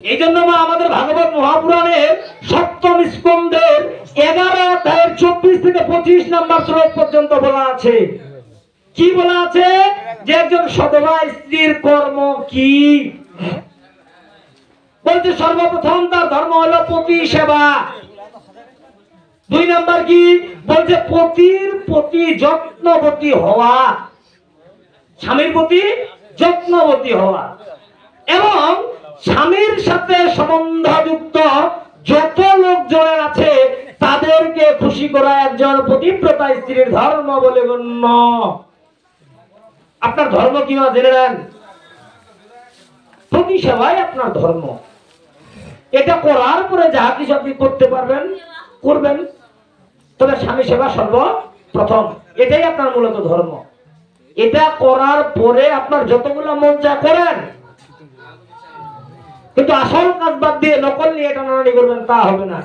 এই জন্য আমাদের ভাগবত মহাপুরাণের সপ্তম স্কন্ধের 11 অধ্যায়ের 24 থেকে 25 নম্বর শ্লোক পর্যন্ত বলা আছে। কি বলা আছে? যে একজন সধবা স্ত্রীর কর্ম কি? বলছে সর্বপ্রথম তার ধর্ম হলো পতি সেবা। 2 নম্বর কি? বলছে পতির প্রতি যত্নবতী হওয়া, স্বামীর প্রতি যত্নবতী হওয়া, এবং স্বামীর সাথে সম্বন্ধযুক্ত যত লোকজন আছে তাদেরকে খুশি করা একজন পতিব্রতা স্ত্রীর ধর্ম বলে গণ্য। আপনার ধর্ম কি জেনে নেন? প্রতি সেবাই আপনার ধর্ম। এটা করার পরে যাহা কিছু আপনি করতে পারবেন করবেন, তবে স্বামী সেবা সর্বপ্রথম। এটাই আপনার মূলত ধর্ম। এটা করার পরে আপনার যতগুলো মন চায় করেন, কিন্তু আসল কাজ বাদ দিয়ে নকল নিয়ে টানাটানি করবেন তা হবে না।